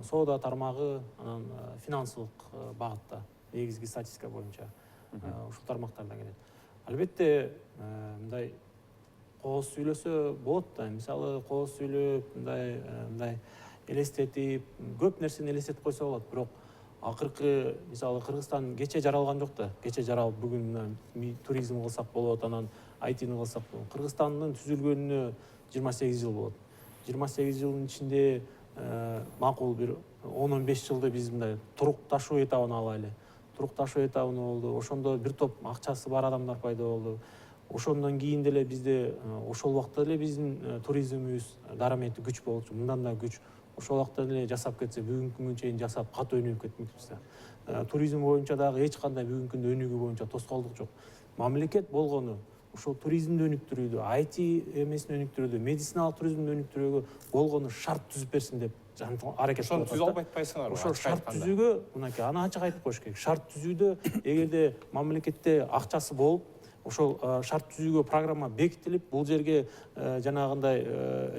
соода тармагы, анан финансылык багытта негизги статистика боюнча ушул тармактарда келет. Албетте мындай кооз сүйлөсө болот да. Мисалы кооз сүйлөп, мындай элестетип, көп нерсени элестетип койсо болот. Бирок акыркы мисалы Кыргызстан кече жаралган жок да. Кече жаралып бүгүн туризм кылсак болот, анан айтини кылсак болот. Кыргызстандын түзүлгөнүнө 28 жыл болот. 28 жылдын ичинде макул бир 10-15 жылда биз мындай турук ташуу этабын алайлы. Турук ташуу этабы болду. Ошондо бир топ акчасы бар адамдар пайда болду. Ошондон кийин деле бизде ошол убакта деле биздин туризмибиз дарамети күч болчу, мындан да күч. Ошол убакта деле жасап кетсе, бүгүнкү күнгө чейин жасап катуу өнүгүп кетмекпиз да. Туризм боюнча дагы эч кандай бүгүнкү күндө өнүгүү боюнча тоскоолдук жок. Мамлекет болгону ошол туризмди өнүктүрүүдө, IT эмесин өнүктүрүүдө, медициналык туризмди өнүктүрүүгө болгону шарт түзүп берсин деп аракет кылып атат. Ошону түзүп албай атпайсыңарбы? Ошол шарт түзүүгө, мынакей, аны ачык айтып коюш керек. Шарт түзүүдө эгерде мамлекетте акчасы болуп, ошол шарт түзүүгө программа бекитилип, бул жерге жанагындай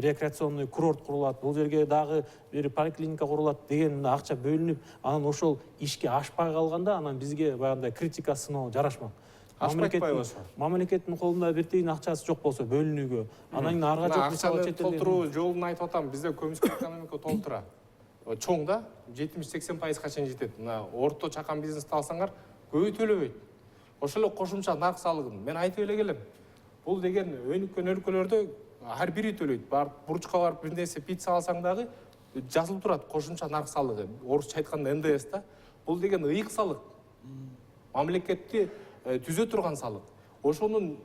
рекреационный курорт курулат, бул жерге дагы бир поликлиника курулат деген акча бөлүнүп, анан ошол ишке ашпай калганда, анан бизге баягындай критика сыноо жарашмак. Мамлекеттин колунда бир тиын акчасы жок болсо бөлүнүүгө, анан кийин арга жок мисалы чет элден толтуруу жолун айтып атам. Бизде көмүскө экономика толтура. Чоң да 70-80%га чейин жетет. Мына орто чакан бизнести алсаңар, көбү төлөбөйт. Ошол эле кошумча нарк салыгын мен айтып эле келем. Бул деген өнүккөн өлкөлөрдө ар бири төлөйт. Барып бурчка барып бир нерсе пицца алсаң дагы жазылып турат кошумча нарк салыгы. Орусча айтканда НДС да. Бул деген ыйык салык. Мамлекетти түзө турган салык. Ошонун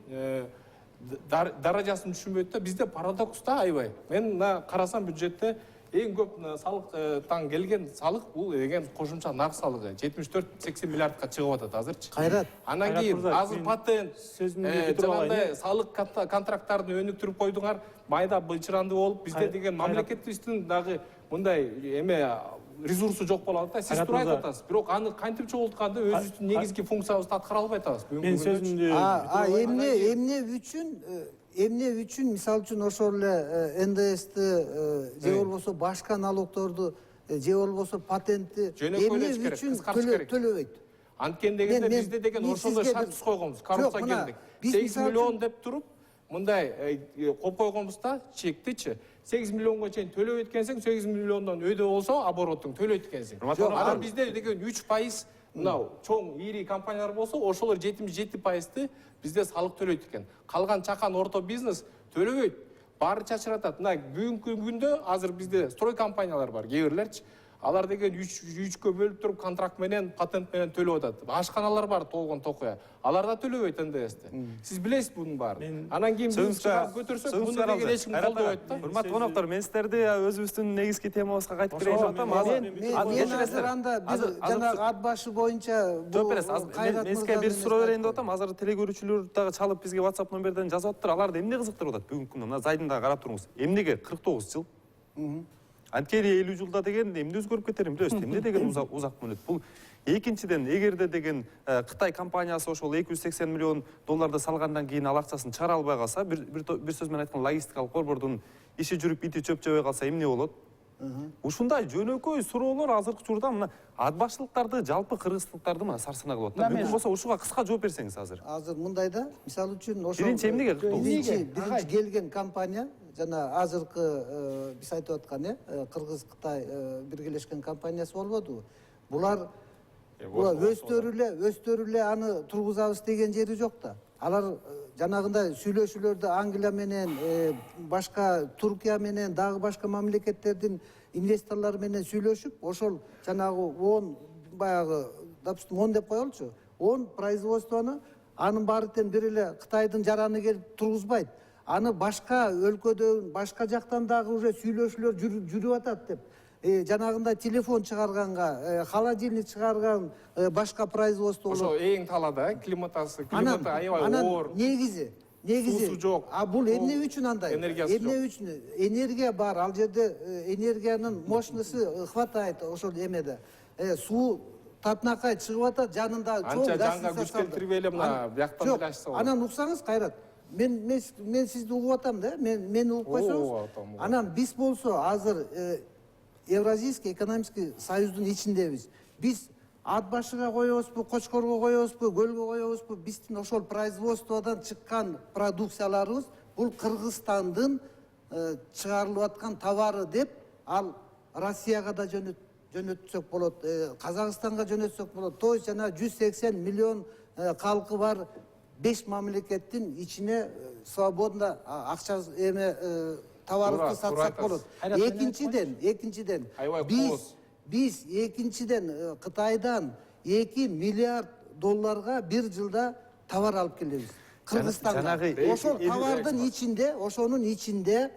даражасын түшүнбөйт да. Бизде парадокс да аябай. Мен мына карасам бюджетте эң көп салыктан келген салык бул деген кошумча нарк салыгы 74-80 миллиардка чыгып атат азырчы. Кайрат. Анан кийин азыр патент жанагындай салык контракттарын өнүктүрүп койдуңар, майда бычыранды болуп, бизде деген мамлекетибиздин дагы мындай ресурсу жок болот да. Сиз туура айтып атасыз. Бирок аны кантип чогултканда өзүбүздүн негизги функциябызды аткара албай атабыз. Мен сөзүмдү эмне үчүн мисалы үчүн ошол эле НДСти же болбосо башка налогторду же болбосо патентти эмне үчүн төлөбөйт? Анткени дегенде бизде деген ошондой шарт түзүп койгонбуз. Коррупция келдик. 8 миллион деп туруп, мындай коюп койгонбуз да, чектичи. 8 миллионго чейин төлөп эткенсең, 8 миллиондон өйдө болсо оборотуң төлөйт экенсиң. Анан бизде деген 3% мынау чоң ири компаниялар болсо, ошолор 77%ты бизде салык төлөйт экен. Калган чакан орто бизнес төлөбөйт. Баары чачыратат. Мына бүгүнкү күндө азыр бизде строй компаниялар бар, кээ бирлерчи. Алар деген 3кө бөлүп туруп контракт менен, патент менен төлөп атат. Ашканалар бар толгон токуя. Алар да төлөбөйт НДСти. Сиз билесиз бунун баарын. Анан кийин биз көтөрсөк, муну деген эч ким колдобойт да. Урматтуу коноктор, мен силерди өзүбүздүн негизги темабызга кайтып кирейин деп атам. Мен азыр анда бир жанагы ат башы боюнча жооп бересиз. Мен сизге бир суроо берейин деп атам. Азыр теле көрүүчүлөр дагы чалып бизге WhatsApp номерден жазып атыптыр. Аларды эмне кызыктырып атат бүгүнкү күндө? Мына Зайдын дагы карап туруңуз. Эмнеге 49 жыл? Анткени 50 жылда деген эмне өзгөрүп кетерин билебиз. Эмне деген узак мөөнөт. Бул экинчиден, эгерде деген Кытай компаниясы ошол 280 миллион долларды салгандан кийин ал акчасын чыгара албай калса, бир сөз менен айтканда логистикалык борбордун иши жүрүп, ити чөп жебей калса эмне болот? Ушундай жөнөкөй суроолор азыркы учурда мына ат башчылыктарды, жалпы кыргыздыктарды мына сарсына кылып атат. Мүмкүн болсо ушуга кыска жооп берсеңиз азыр. Азыр мындай да, мисалы үчүн ошол Биринчи эмнеге? биринчи келген компания жана азыркы биз айтып аткан Кыргыз-Кытай биргелешкен компаниясы болбодубу? Булар өздөрү эле аны тургузабыз деген жери жок да. Алар жанагындай сүйлөшүүлөрдө Англия менен, башка Туркия менен, дагы башка мамлекеттердин инвесторлору менен сүйлөшүп, ошол жанагы 10 баягы, допустим, 10 деп коелучу, 10 производствону анын баары тең бир эле Кытайдын жараны келип тургузбайт. Аны башка өлкөдөн, башка жактан дагы уже сүйлөшүүлөр жүрүп атат деп. жанагындай телефон чыгарганга, холодильник чыгарган башка производство ошо болот. эң талаада климаты аябай оор. негизи Суусу жок. А бул эмне үчүн андай? Энергиясы Эмне үчүн? Энергия бар. Ал жерде энергиянын мощностью хватает ошол эмеде. Суу татынакай чыгып атат, жанында чоң Анча жанга гостиница күч салды. келтирип эле мына бияктан Жок, деле ачса болот. анан уксаңыз кайрат. Мен сизди угуп атам да. Мени угуп Угуп койсоңуз. атам. Анан биз болсо азыр Евразийский экономический союздун ичиндебиз. Биз ат башыга коебузбу, Кочкорго коебузбу, Көлгө коебузбу? Биздин ошол производстводон чыккан продукцияларыбыз бул Кыргызстандын чыгарылып аткан товары деп, ал Россияга да жөнөтсөк болот, Казакстанга жөнөтсөк болот. То есть жана 180 миллион калкы бар 5 мамлекеттин ичине свободно акча товарыбызды сатсак болот. Экинчиден, Аябай биз экинчиден Кытайдан 2 миллиард долларга бир жылда товар алып келебиз. Кыргызстанга. Ошол товардын ичинде, ошонун ичинде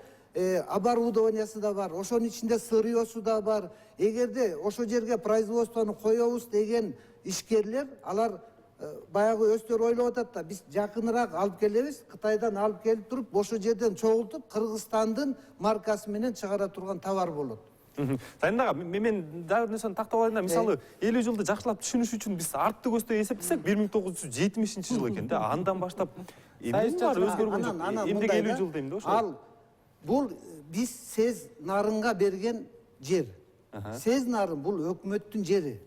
оборудованиясы да бар, ошонун ичинде сырьёсу да бар. Эгерде ошол жерге производствону коебуз деген ишкерлер, алар баягы өздөрү ойлоп атат да, биз жакыныраак алып келебиз, Кытайдан алып келип туруп, ошол жерден чогултуп, Кыргызстандын маркасы менен чыгара турган товар болот. Сайын ага, мен дагы бир нерсени тактап алайын да, мисалы 50 жылды жакшылап түшүнүш үчүн биз артты көздөй эсептесек 1970 жыл экен да. Андан баштап эмне бар өзгөргөн жок. Эмнеге 50 жыл дейм да ошо. Ал бул биз СЭЗ нарынга берген жер. СЭЗ нарын бул өкмөттүн жери.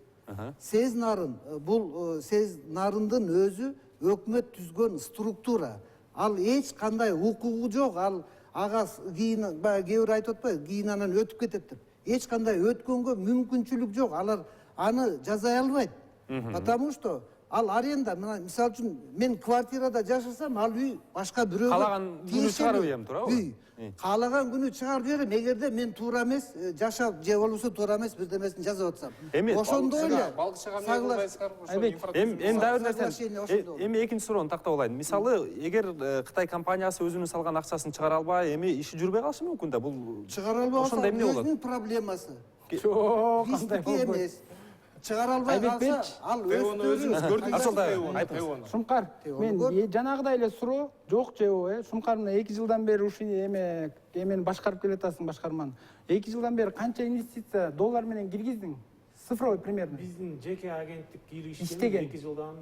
СЭЗ нарын бул СЭЗ нарындын өзү өкмөт түзгөн структура. Ал эч кандай укугу жок. Ал ага кийин баягы кээ бир айтып атпайбы, кийин анан өтүп кетет деп. Эч кандай өткөнгө мүмкүнчүлүк жок. Алар аны жазай албайт. Потому что ал аренда, мисалы үчүн мен квартирада жашасам, ал үй башка бирөөгө Каалаган күнү чыгарып берем, туурабы? Каалаган күнү чыгарып берем, эгерде мен туура эмес жашап, же болбосо туура эмес бирдемесин жазып атсам. Ошондой эле. Балкычага мен кылбайсыздар, ошо Эми дагы бир нерсе. Эми экинчи суроону тактап алайын. Мисалы, эгер Кытай компаниясы өзүнүн салган акчасын чыгара албай, эми иши жүрбөй калышы мүмкүн да. Бул чыгара албай калса ошондо эмне болот? өзүнүн проблемасы. Жок, кандай Биздики болбойт. эмес. Чыгара албай калса, ал өзүңүз көрдүңүз. Ошолда Шумкар, мен жанагыдай эле суроо жок жебо, Шумкар мына 2 жылдан бери ушул эмени башкарып келатасың, башкарманы. 2 жылдан бери канча инвестиция доллар менен киргиздиң? Цифровой примерно. Биздин жеке агенттик киргизген Иштеген. 2 жылдан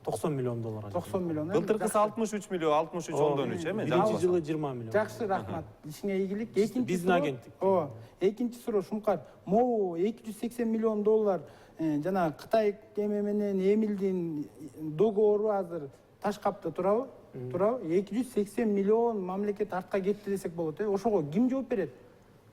90 миллион долларга. 90 миллион. былтыркысы 63 миллион, 63 ондон 3 эми. Биринчи жылы 20 миллион. Жакшы, рахмат. Ишиңе ийгилик. Экинчи Биздин суроо. агенттик. Экинчи суроо, Шумкар. Могу 280 миллион доллар жана Кытай менен Эмилдин договору азыр таш капта турабы? Турабы? 280 миллион мамлекет артка кетти десек болот. Ошого ким жооп берет?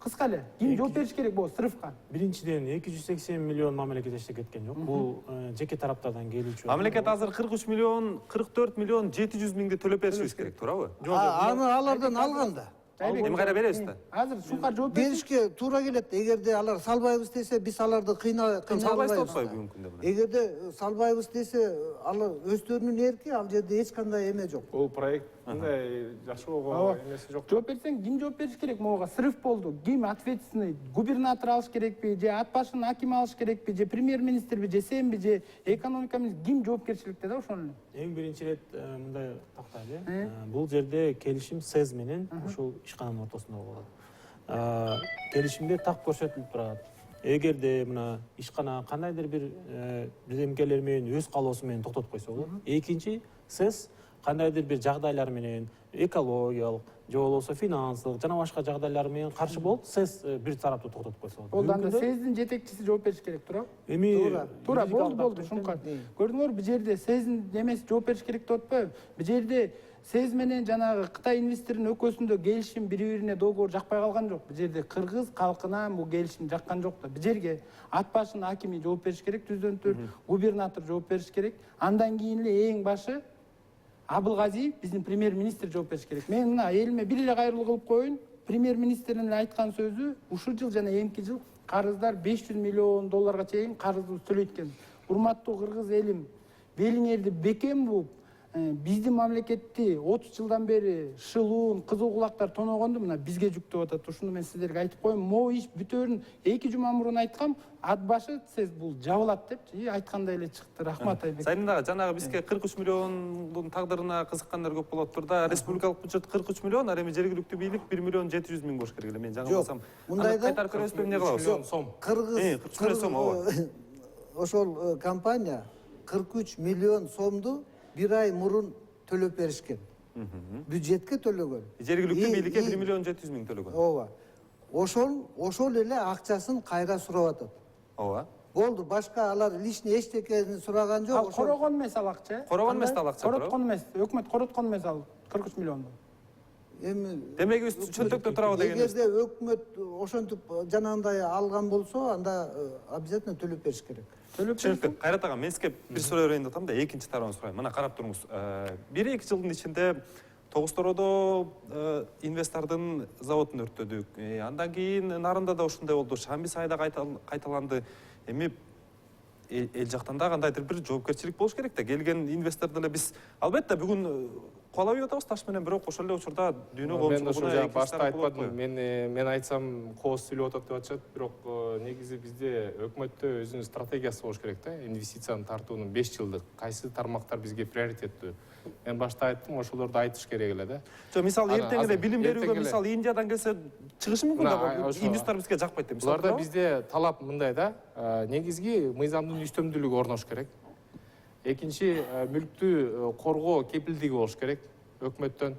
Кыска эле. Ким жооп бериш керек болот срывка? Биринчиден 280 миллион мамлекет эчте кеткен жок. Бул жеке тараптардан келүүчү. Мамлекет азыр 43 миллион, 44 миллион 700 миңди төлөп беришибиз керек, туурабы? аны алардан алган да. Эми кайра беребиз да. Азыр Шумкар жооп бериш. Беришке туура келет. Эгерде алар салбайбыз десе, биз аларды Салбайсыз атпайбы мүмкүн да. Эгерде салбайбыз десе, алар өздөрүнүн эрки, ал жерде эч кандай эме жок. Бул проект мындай жашоого эмеси жок. Жооп берсең, ким жооп бериш керек? Могуга срыв болду. Ким ответственный? Губернатор алыш керекпи, же ат башын аким алыш керекпи, же премьер-министрби, же сенби, же экономика министри? Ким жоопкерчиликте да ошону эле? Эң биринчи ирет мындай тактайлы. Бул жерде келишим СЭЗ менен ушул ишкананын ортосунда болот. Келишимде так көрсөтүлүп турат. Эгерде мына ишкана кандайдыр бир бирдемкелер менен өз каалоосу менен токтотуп койсо болот. Экинчи, СЭЗ кандайдыр бир жагдайлар менен экологиялык же болбосо финансылык жана башка жагдайлар менен каршы болуп, СЭЗ бир тараптуу токтотуп койсо болот. Ол анда СЭЗдин жетекчиси жооп бериш керек, туурабы? Эми Туура, болду, Шумкар. Көрдүңөрбү, бул жерде СЭЗдин немеси жооп бериш керек деп атпайбы? Бул жерде СЭЗ менен жанагы Кытай инвесторунун өкөсүндө келишим бири-бирине договор жакпай калган жок. Бул жерде кыргыз калкына бул келишим жаккан жок да. Бул жерге ат башынын акими жооп бериш керек, түздөн-түр, губернатор жооп бериш керек. Андан кийин эле эң башы Абылгазиев, биздин премьер-министр жооп бериш керек. Мен мына элиме бир эле кайрылуу кылып коеюн. Премьер-министрдин эле айткан сөзү, ушул жыл жана эмки жыл карыздар 500 миллион долларга чейин карызды төлөйт экен. Урматтуу кыргыз элим, белиңерди бекем бууп, биздин мамлекетти 30 жылдан бери шылуун кызыл кулактар тоногонду мына бизге жүктөп атат. Ушуну мен сиздерге айтып коеюн. Могу иш бүтөөрүн 2 жума мурун айткам, ат башы сез бул жабылат депчи. Айткандай эле чыкты. Рахмат Айбек. Сайын ага жанагы бизге 43 миллиондун тагдырына кызыккандар көп болоптур да. Республикалык бюджет 43 миллион, а эми жергиликтүү бийлик 1 миллион 700 миң болуш керек эле. Мен жаңы болсам. мындай да кайтарып беребизби, эмне кылабыз? миллион сом. Ошол компания 43 миллион сомду бир ай мурун төлөп беришкен. Бюджетке төлөгөн. Жергиликтүү бийликке 1 миллион 700 миң төлөгөн. Ооба. Ошол эле акчасын кайра сурап атат. Ооба. Болду, башка алар лишний эчтекени сураган жок. Ал корогон эмес ал акча. Корогон эмес ал акча. Короткон эмес. Өкмөт короткон эмес ал 43 миллионду. Эми Демек биз чөнтөктө турабы дегенибиз. эгерде өкмөт ошентип жанагындай алган болсо, анда обязательно төлөп бериш керек. Түшүнүктүү. Кайрат ага, мен сизге бир суроо берейин деп атам да, экинчи тарабын сурайм. Мына карап туруңуз. 1-2 жылдын ичинде Тогуз-Тородо инвестордун заводун өрттөдүк. Андан кийин Нарында да ушундай болду. Шамбисайда кайталанды. Эми эл жактан да кандайдыр бир жоопкерчилик болуш керек да. Келген инвесторду эле биз албетте бүгүн кубалабай атабыз таш менен, бирок ошол эле учурда дүйнө Мен ошо коомчулугуна башта айтпадым. Мен айтсам кооз сүйлөп атат деп атышат, бирок негизи бизде өкмөттө өзүнүн стратегиясы болуш керек да. Инвестицияны тартуунун 5 жылдык кайсы тармактар бизге приоритеттүү. Мен башта айттым, ошолорду айтыш керек эле да. Жо, мисалы эртең эле азыр билим берүүгө эртең эле. мисалы Индиядан келсе чыгышы мүмкүн да. Индустар бизге жакпайт деп. Буларда бизде талап мындай да. Негизги мыйзамдын үстөмдүүлүгү орнош керек. Экинчи, мүлктү коргоо кепилдиги болуш керек өкмөттөн.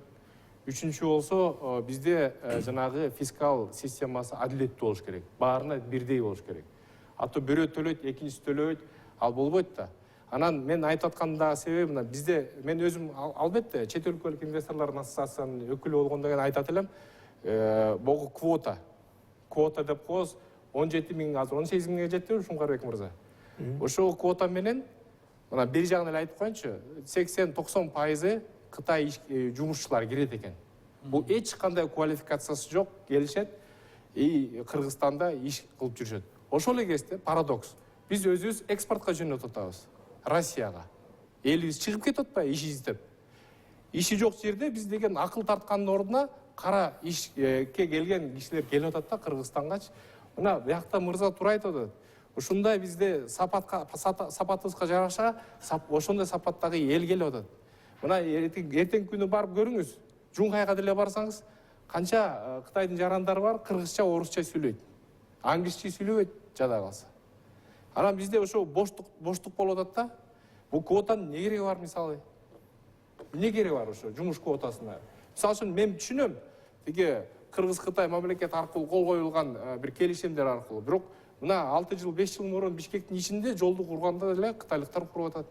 Үчүнчү болсо, бизде жанагы фискал системасы адилеттүү болуш керек. Баарына бирдей болуш керек. Ато бирөө төлөйт, экинчиси төлөбөйт, ал болбойт да. Анан мен айтып аткандагы себеби мына бизде, мен өзүм албетте чет өлкөлүк инвесторлордун ассоциациясынын өкүлү болгондон кийин айтат элем, могу квота деп коебуз, 17 миң, азыр 18 миңге жетти Шуңкарбек мырза. Ошол квота менен мына бир жагын эле айтып коеюнчу, 80-90% Кытай жумушчулар кирет экен. Бул эч кандай квалификациясы жок, келишет, Кыргызстанда иш кылып жүрүшөт. Ошол эле кезде парадокс. Биз өзүбүз экспортко жөнөтүп атабыз. Россияга. Элибиз чыгып кетип атпайбы иш издеп. Иши жок жерде биз деген акыл тарткандын ордуна кара ишке келген кишилер келип атат да Кыргызстангачы. Мына биякта мырза туура айтып атат. Ушундай бизде сапатыбызга жараша, ошондой сапаттагы эл келип атат. Мына эртең күнү барып көрүңүз. Жуңкайга деле барсаңыз, канча Кытайдын жарандары бар, кыргызча, орусча сүйлөйт. Англисче сүйлөбөйт жада калса. Анан бизде ошо боштук болуп атат да. Бул квотанын эмне кереги бар мисалы? Эмне кереги бар ошо жумуш квотасына? Мисалы үчүн мен түшүнөм. Тиги Кыргыз-Кытай мамлекет аркылуу кол коюлган бир келишимдер аркылуу. Бирок мына 6 жыл, 5 жыл мурун Бишкектин ичинде жолду курганда эле кытайлыктар куруп атат.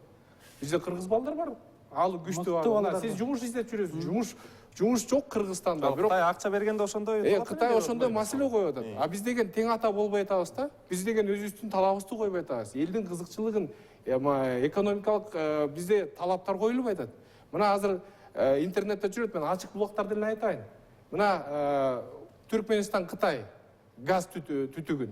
Бизде кыргыз балдар бар. Ал күчтүү балдар. Сиз жумуш издеп жүрөсүз. Жумуш жок Кыргызстанда. Бирок Кытай акча бергенде ошондой. Кытай ошондой маселе коюп атат. А биз деген тең ата болбой атабыз да. Биз деген өзүбүздүн талабыбызды койбой атабыз. Элдин кызыкчылыгын, экономикалык бизде талаптар коюлбай атат. Мына азыр интернетте жүрөт, мен ачык булактарды эле айтайын. Мына Түркменистан Кытай газ түтүгүн.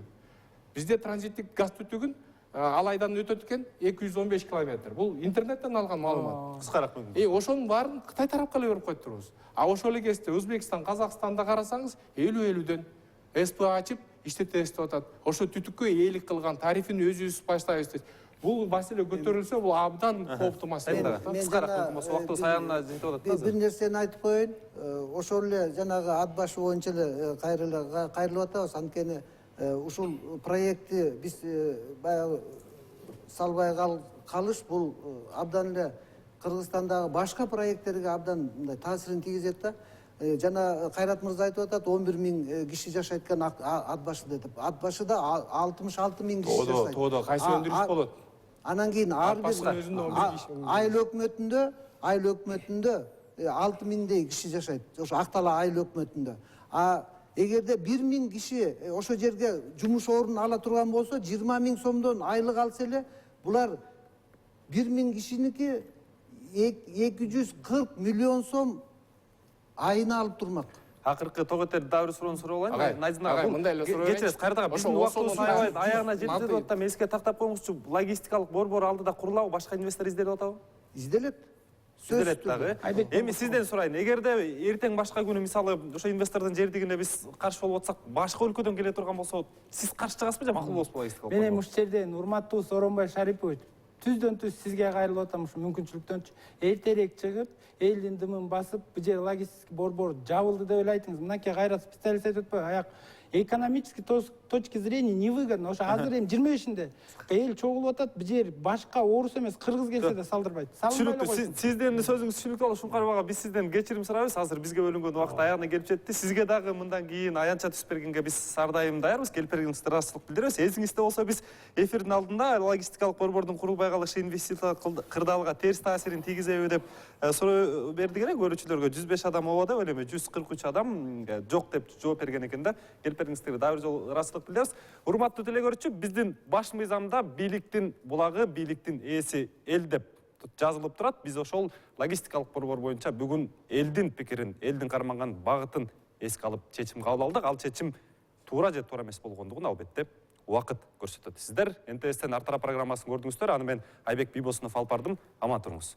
Бизде транзиттик газ түтүгүн ал айдан өтөт экен 215 километр. Бул интернеттен алган маалымат. Кыскараак мүмкүн. Ошонун баарын Кытай тарапка эле берип коюп турбуз. А ошол эле кезде Өзбекстан, Казакстанда карасаңыз 50-50дөн СПА ачып иштете деп атат. Ошо түтүккө ээлик кылган тарифин өзүбүз баштайбыз дейт. Бул маселе көтөрүлсө, бул абдан кооптуу маселе. Кыскараак мүмкүн болсо убактыбыз саягына жетип атат да. Бир нерсени айтып коеюн. Ошол эле жанагы ат башы боюнча эле кайрылып атабыз. Анткени ушул проектти биз баягы салбай калыш бул абдан эле Кыргызстандагы башка проекттерге абдан мындай таасирин тийгизет да. Жана Кайрат мырза айтып атат, 11 миң киши жашайт экен ат башыда деп. Ат башыда 66 миң киши жашайт. Тоодо кайсы өндүрүш болот? Анан кийин ар бир айыл өкмөтүндө 6 миңдей киши жашайт. Ошо Актала айыл өкмөтүндө. Эгерде 1 миң киши ошо жерге жумуш ордун ала турган болсо, 20 миң сомдон айлык алса эле, булар 1 миң кишиники 240 миллион сом айына алып турмак. Акыркы тоготер дагы бир суроону сурап алайын. Найзын ага, мындай эле суроо. Кечиресиз, Кайрат ага, биздин убактыбыз аябай аягына жетти деп атам. Эске тактап коюңузчу, логистикалык борбор алдыда курулабы, башка инвестор изделип атабы? Изделет. Сүз элет дагы. Эми сизден сурайын, эгерде эртең башка күнү мисалы ошо инвестордун жердигине биз каршы болуп атсак, башка өлкөдөн келе турган болсо, сиз каршы чыгасызбы же макул болосузбу логистикалык? Мен эми ушул жерден урматтуу Сооронбай Шарипович түздөн түз сизге кайрылып атам ушу мүмкүнчүлүктөнчү. Эртерээк чыгып, элдин дымын басып, бул жер логистика борбор жабылды деп ойлойсуңуз. Мынакей кайра специалист айтып атпайбы, аяк экономический точки зрения невыгодно. Ошо азыр эми 25-inde эл чогулуп атат, бул жер башка орус эмес, кыргыз келсе да салдырбайт. Түшүнүктүү. Сиздин сөзүңүз түшүнүктүү болуп Шуңкар бага, биз сизден кечирим сурайбыз. Азыр бизге бөлүнгөн убакыт аягына келип жетти. Сизге дагы мындан кийин аянтча түсүп бергенге биз ар дайым даярбыз. Келип бергениңизге ыраазычылык билдиребиз. Эсиңизде болсо, биз эфирдин алдында логистикалык борбордун курулбай калышы инвестициялык кырдаалга терс таасирин тийгизеби деп суроо бердик эле көрүүчүлөргө. 105 адам ооба деп эле 143 адам жок деп жооп берген экен да. Келип бергениңизге дагы бир жолу ыраазычылык билдиребиз. Урматтуу телекөрүүчү, биздин баш мыйзамда бийликтин булагы, бийликтин ээси эл деп жазылып турат. Биз ошол логистикалык борбор боюнча бүгүн элдин пикирин, элдин карманган багытын эске алып чечим кабыл алдык. Ал чечим туура же туура эмес болгондугун албетте убакыт көрсөтөт. Сиздер НТСтен ар тарап программасын көрдүңүздөр. Аны мен Айбек Бийбосунов алып бардым. Аман туруңуз.